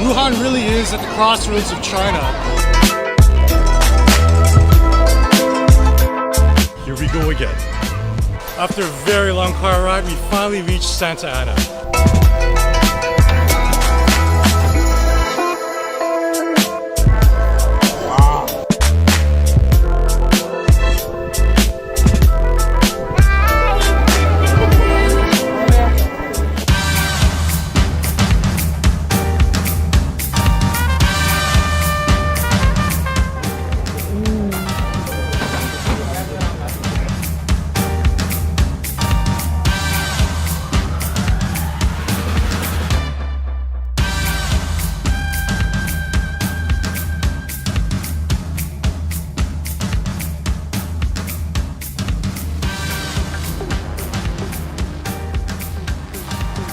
Wuhan really is at the crossroads of China. Here we go again. After a very long car ride, we finally reached Santa Ana.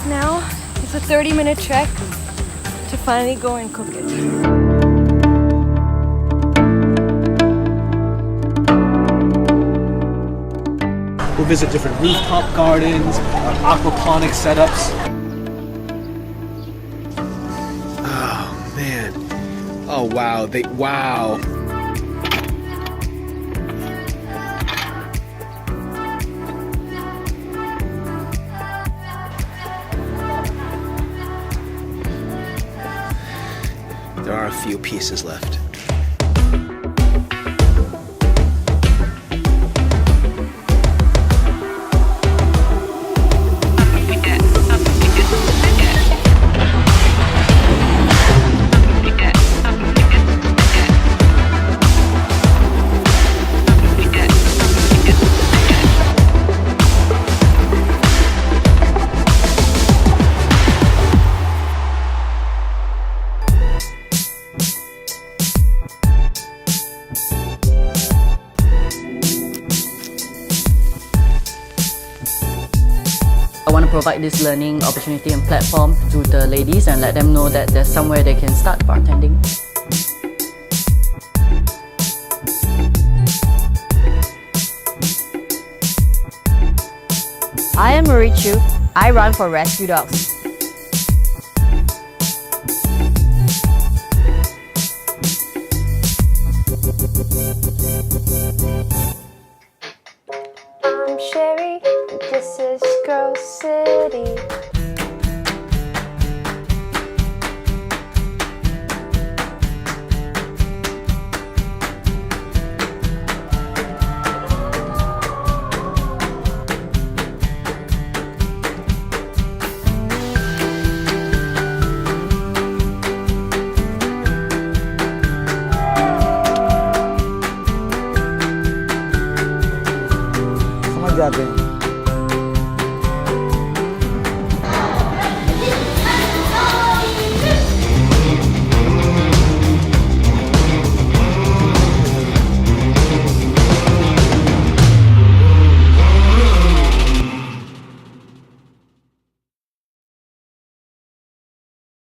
Now it's a 30-minute trek to finally go and cook it. We'll visit different rooftop gardens, aquaponics setups. Oh man. Oh wow. Wow. There are a few pieces left. I want to provide this learning opportunity and platform to the ladies and let them know that there's somewhere they can start bartending. I am Marichu. I run for Rescue Dogs. I'm Sherry, and this is Girl City. Sama jabe.